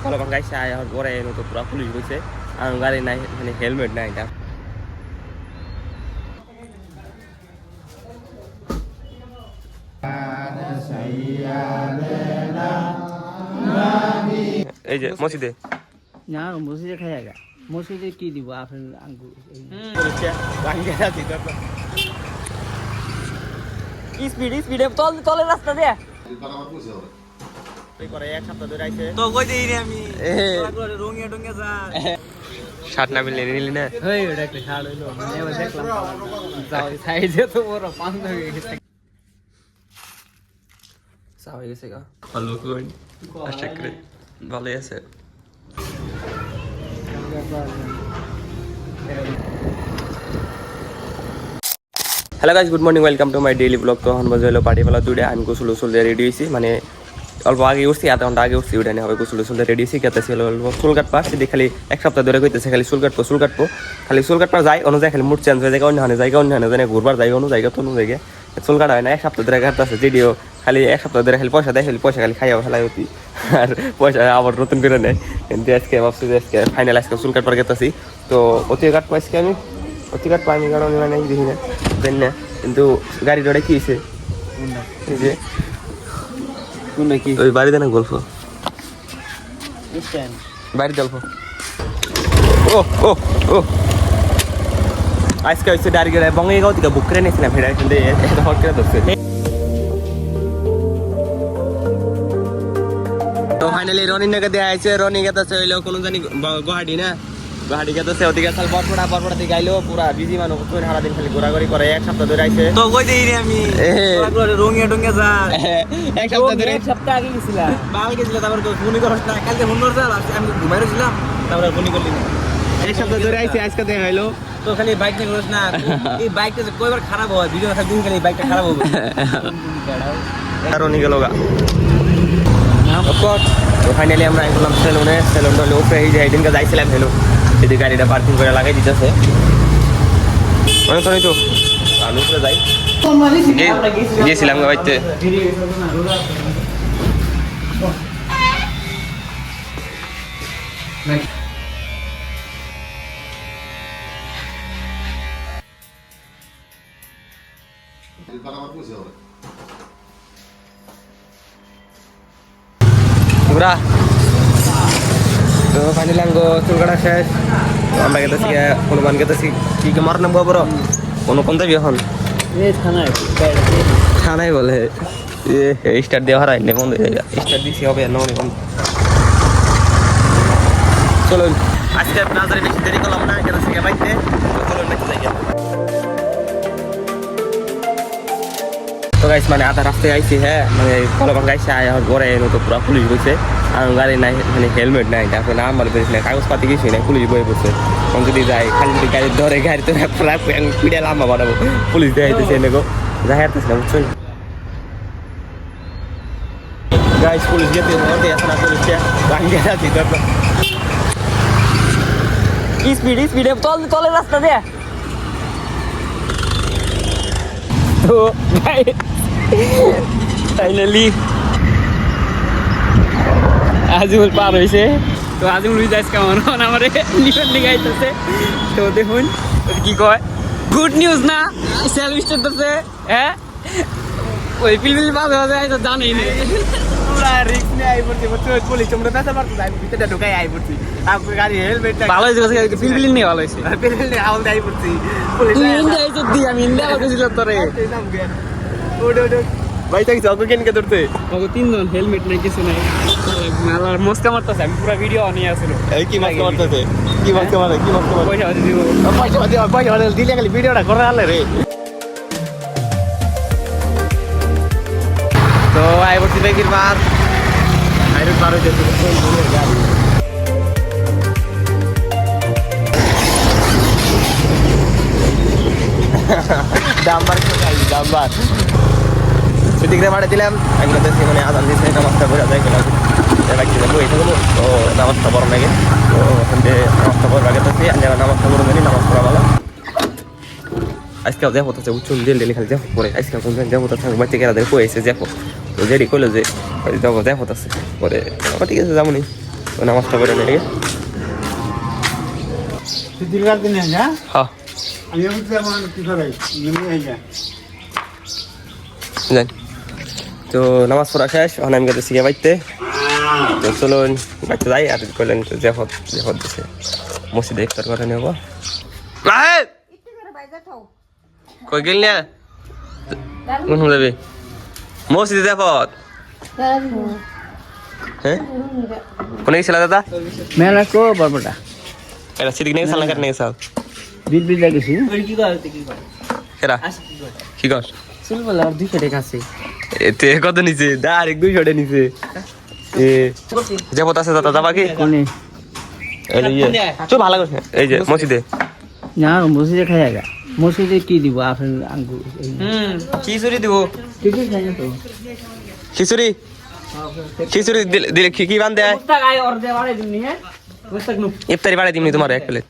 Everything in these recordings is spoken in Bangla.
কলকাতা গাইছে আর পরে এনে তো পুরা পুলিশ বসে আর গাড়ি নাই মানে হেলমেট নাই এটা এই যে মসজিদে না মসজিদে খাই আগা মসজিদে কি দিব আপেল আঙ্গুর স্পিডে তলে রাস্তা দে করে এক সপ্তাহ ধরে আইছে তো কই দেই রে আমি রঙিয়া টঙ্গিয়া যা শার্ট না মিললে নিলি না হেই ওটা একটা শার্ট হইলো মানে এবার দেখলাম যাও সাইজে তো বড় পাঁচ হয়ে গেছে চা হয়ে গেছে গা ভালো কই আশা করি ভালোই আছে hello guys good morning welcome to my daily blog তো এখন বাজে হলো পার্টিবেলা দুইটা আমি গোসল উসল দিয়ে রেডি হয়েছি মানে অল্প আগে উঠছি আধা ঘন্টা আগে উঠছি ওইটা নিয়ে হবে গোসল উসল দিয়ে রেডি হয়েছি কেতে ছিল চুল কাটপা সেদিকে খালি এক সপ্তাহ ধরে কইতেছে খালি চুল কাটবো খালি চুল কাটপা যায় অন্য যায় খালি মুড চেঞ্জ হয়ে যায় অন্য জায়গা অন্য জায়গায় ঘুরবার যায় অন্য জায়গা তো অন্য জায়গায় চুল কাটা হয় না এক সপ্তাহ ধরে কাটতেছে যদিও খালি এক সপ্তাহ ধরে খালি পয়সা দেয় খালি পয়সা খালি খাইয়া ফেলাই হতি আর পয়সা আবার নতুন করে নেয় কিন্তু আজকে ভাবছি যে আজকে ফাইনাল আজকে চুল কাটবার গেতেছি তো অতি কাটবো আজকে আমি অতি কাটবো আমি কারণ মানে দেখি না দেন না কিন্তু গাড়ি ডোড়ে কি হয়েছে যে ওই বাড়িতে না গল্প বাড়ির গল্প ও ও ও আজকে হচ্ছে ডাইরেক্ট বঙ্গাইগাঁও থেকে বুক করে নিয়েছিলাম ফেরা কিন্তু হট করে ধরছে তো ফাইনালি রনির নাকি দেওয়া হয়েছে রনি গেতেছে হইলো কোনো জানি গুয়াহাটি না গুয়াহাটি গেতেছে ওদিকে সাল বরপড়া দিয়ে গাইলো পুরা বিজি মানুষ সারাদিন খালি ঘোরাঘুরি করে এক সপ্তাহ ধরে আইছে তো কই দেই রে আমি রঙিয়া টঙ্গিয়া যা এক সপ্তাহ ধরে এক সপ্তাহ আগে গেছিলা বাল গেছিলা তারপর ফোন করছ না কালকে ফোন করছ আমি ঘুমাইরে ছিলাম তারপর ফোন করলি না এক সপ্তাহ ধরে আইছে আজকে দেখা হইলো তো খালি বাইক নিয়ে ঘুরছ না এই বাইকটা যে কয়বার খারাপ হয় ভিডিও দেখা দিন খালি বাইকটা খারাপ হবে রনি গেল গা তো ফাইনালি আমরা গেলাম সেলুনটা উপরে এই যে এদিনকে যাইছিলাম হেলো যদি গাড়িটা পার্কিং করে লাগাই দিতেছে অনেক তো আমি উপরে যাই গিয়েছিলাম বাড়িতে পুরা তো ফাইনালি আঙ্গো চুল কাটা শেষ আমরা গেতেছি হনুমান গেতেছি কি মার নাম বড় কোন যাবি এখন থানায় বলে স্টার্ট দেওয়া হারাই নে বন্ধ জায়গা স্টার্ট দিছি হবে না অনেক চলুন আজকে আপনাদের বেশি দেরি করলাম না গেতেছি বাইতে চলুন বেঁচে যাই তো গাইস মানে আধা রাস্তায় আইছি হ্যাঁ মানে কলকাতা গাইছে আর ঘরে এনে তো পুরা পুলিশ বসে আর গাড়ি নাই মানে হেলমেট নাই তারপরে নাম বলে পেরেছি না কাগজপাতি কিছুই নাই পুলিশ বয়ে বসে তখন যদি যাই খালি যদি গাড়ি ধরে গাড়ি তো পিড়ে লাম্বা বাড়াবো পুলিশ দেওয়া হইতেছে এনে গো যাই হারতেছিলাম বুঝছেন গাইস পুলিশ গেতে মধ্যে আসে না পুলিশটা ভাঙিয়ে যাচ্ছি তারপর স্পিডে তলে রাস্তা দে তো ফাইনালি আজিমুল পার হয়েছে তো আজিমুল যাইছে কেমন আমার লিভার দিকে আইতেছে তো দেখুন কি কয় গুড নিউজ না সেলফ স্টার্টছে হ্যাঁ ওই পিলপিল বাজে বাজে আইতো জানেই না পুরা রিস্ক নিয়ে আই পড়ছি পুলিশ তোমরা পেছাল পারতো আমি ভিতরে ঢুকাই আই পড়ছি তারপর গাড়ি হেলমেট ভালো হয়েছে পিলপিল নিয়ে ভালো হয়েছে পিলপিল নিয়ে আউল আই পড়ছি পুলিশ ইন্ডিয়া আইতো দি আমি ইন্ডিয়া গেছিল তোরে ওডো ভাই তাই যাও কেন কে ধরতে ওগো তিনজন হেলমেট নাই কিছু নাই মালার মস্কা মারতেছে আমি পুরো ভিডিও অন আছে এই কি মস্কা মারতেছে কি মস্কা মারে পয়সা দিলে খালি ভিডিওটা করে আলে রে তো আই বলছি বেগির মার আইরুট পার হইতে দামবার সেদিকে মারা দিলাম এগুলো দেখছি মানে আদান দিয়েছে নামাজটা করে যাই গেলাম রাখছি যাবো এইটা বলো তো নামাজটা বড় লাগে তো ওখান থেকে নামাজটা পড়া গেতেছি আমি নামাজটা করে জানি নামাজ পড়া ভালো আজকেও দেখো তো উচ্চন ডেলি খালি দেখো পরে আজকে দেখো তো থাকবো বাচ্চা কেরা দেখো এসে দেখো তো যেটি কইলো যে দেখো দেখো আছে পরে ঠিক আছে যেমনই নামাজটা করে নেই দীর্ঘার দিনে হ্যাঁ হ্যাঁ আমি বুঝতে আমার কি করে নেমে হয়ে যায় যাই তো নামাজ পড়া শেষ ওখানে আমি গেছি গিয়ে বাইতে তো চলুন বাইতে যাই আর করলেন তো জেফত দিছে মসজিদে ইফতার করে নেব কই গেল না কোন যাবে মসজিদে জেফত হ্যাঁ কোনে গেছিল দাদা মেলা কো বড়বড়া এটা সিদিক নেই সালা কাটনে গেছাল বিল বিল লাগেছি কি করে কি করে এরা কি কর চুল বলা আর 200 টাকা আছে এতে কত নিছে ডাইরেক্ট 200 টাকা নিছে এ জেফত আছে দাদা যাবা কি কোনে এই যে চল ভালো করে এই যে মসজিদে না মসজিদে খাইগা মসজিদে কি দিব আপেল আঙ্গুর খিচুড়ি দিব কিছু খাই না তো খিচুড়ি খিচুড়ি দিলে কি বান দেয় মুস্তাক আয় অর্ধে বাড়াই দিমনি হ্যাঁ মুস্তাক নু ইফতারি বাড়াই দিমনি তোমার এক প্লেট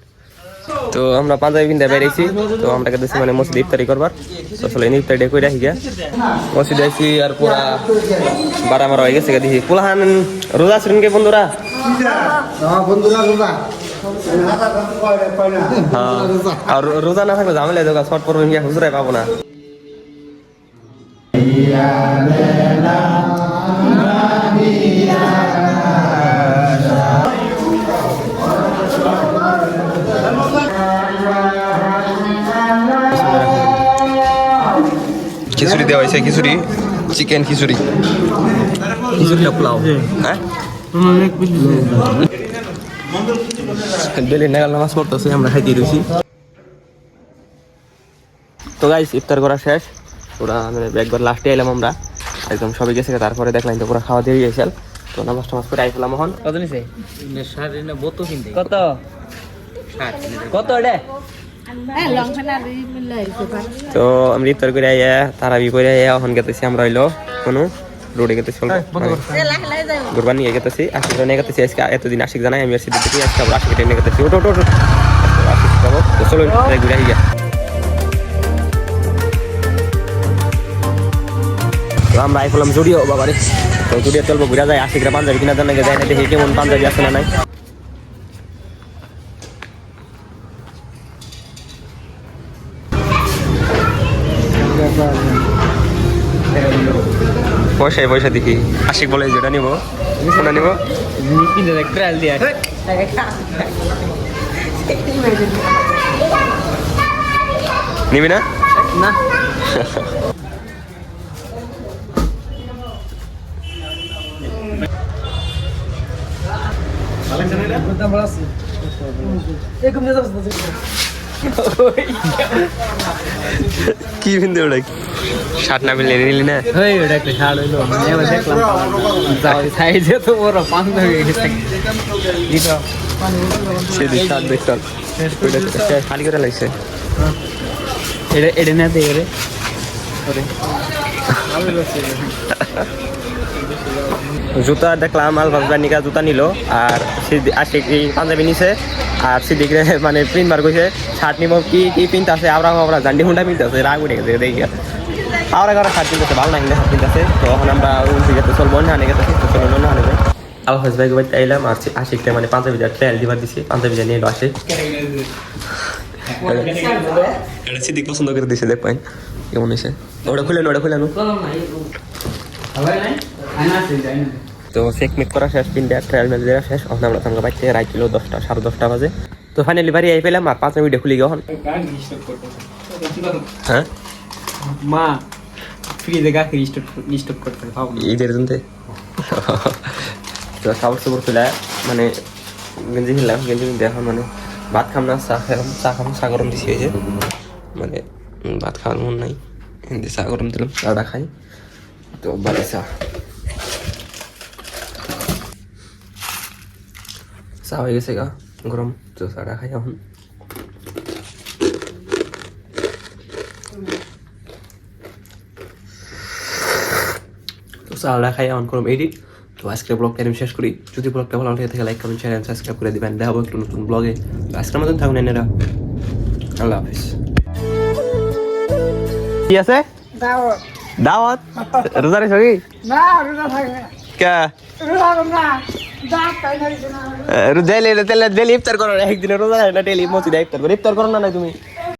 তো আমরা পাঞ্জাবি বিন্দা বেরিয়েছি তো আমরা কাছে মানে মসজিদে ইফতারি করবার তো আসলে ইফতারি কই রাখি গিয়া মসজিদে আইছি আর পুরা বারা মারা হয়ে গেছে দেখি পুলাহান রোজা ছিলেন কে বন্ধুরা বন্ধুরা রোজা হ্যাঁ আর রোজা না থাকলে ঝামেলা দেওয়া শর্ট পড়বেন গিয়া হুজুরাই পাবো না খিচুড়ি দেওয়া হয়েছে খিচুড়ি চিকেন খিচুড়ি খিচুড়ি পোলাও হ্যাঁ ডেলি নাগাল নামাজ পড়তেছে আমরা খাইতে রয়েছি তো গাইস ইফতার করা শেষ ওরা মানে একবার লাস্টে এলাম আমরা একদম সবাই গেছে তারপরে দেখলাম তো পুরো খাওয়া দিয়ে গেছিল তো নামাজ টামাজ করে আইছিলাম এখন কত নিছে সারিনা বোতো কিনতে কত কত এটা তো আমি ইফতার করে আইয়া তারাবি করে আইয়া এখন গেতেছি আমরা হইলো কোনো রোডে গেতেছি গুরবানি নিয়ে গেতেছি আশিক নিয়ে গেতেছি আজকে এতদিন আশিক জানাই আমি আসছি দিতে আজকে আবার আশিক নিয়ে গেতেছি ওটো ওটো ওটো আশিক যাবো তো চলো ঘুরে আইয়া তো আমরা আই করলাম জুডিও বাবারে তো জুডিও চলবো ঘুরে যায় আশিকরা পাঞ্জাবি কিনা জানা যায় না দেখি কেমন পাঞ্জাবি আছে না নাই পয়সায় পয়সা দেখি আশিক বলে যেটা নিব শোনা নিব কিনে দেখ ট্রায়াল দিয়া নিবি না না কি বিন্দু ওটা শার্ট না মিলে নিলি না হেই ওটা একটা শার্ট হইলো মানে এবার দেখলাম যাও সাইজে তো বড় পাঞ্জাবি গেছে দিতো সেদি শার্ট দেখতাম ওইটা খালি করে লাগছে এটা এটা না দে রে ওরে জুতা দেখলাম আলবাসবার নিকা জুতা নিল আর আশিক এই পাঞ্জাবি নিছে আর সিদ্দিক মানে প্রিন্ট বার করছে শার্ট নিব কি কি প্রিন্ট আছে আমরা জান্ডি হুন্ডা প্রিন্ট আছে রাগ উঠে গেছে দেখি আমরা ঘরে শার্ট কিনতেছে ভালো না শার্ট প্রিন্ট আছে তো এখন আমরা উঠে গেছে চলবো না আনে গেছে তো চলবো না আনে আলহাজ ভাই বাড়িতে আইলাম আর আশিকটা মানে পাঞ্জাবি ট্রায়াল দিবার দিছি পাঞ্জাবি নিয়ে এলো আসে এটা সিদ্দিক পছন্দ করে দিছে দেখ পাইন কেমন হয়েছে ওটা খুলে তো চেক মেক করা শেষ তিনটা ট্রায়াল ম্যাচ দেওয়া শেষ এখন আমরা সঙ্গে বাইতে রাত ছিল 10টা 10:30 বাজে তো ফাইনালি বাড়ি আই পেলাম আর 5 মিনিটে খুলি গখন হ্যাঁ মা ফ্রিজে গাখি স্টক করতে পাবো ঈদের দিনতে তো খাবার সবর খুলে মানে গেঞ্জি খেলাম গেঞ্জি এখন মানে ভাত খাম না চা গরম দিছি হয়েছে মানে ভাত খাওয়ার মন নাই হিন্দি চা গরম দিলাম চাটা খাই তো বাড়ি চা হয়ে গেছে গা গরম তো চাটা খাই এখন তো চাটা খাই এখন গরম এডিট তো আজকের ব্লগটা আমি শেষ করি যদি ব্লগটা ভালো লাগে থাকে like comment share and subscribe করে দিবেন দেখাবো একটু নতুন ব্লগে আজকের মতন থাকুন এনেরা আল্লাহ হাফিজ কি আছে দাওয়াত রোজা রে সগি না রোজা থাকে কে রোজা না ডেলি ডেলি ইফতার করো একদিনে রোজা না ডেলি মসজিদে ইফতার করো ইফতার করো না তুমি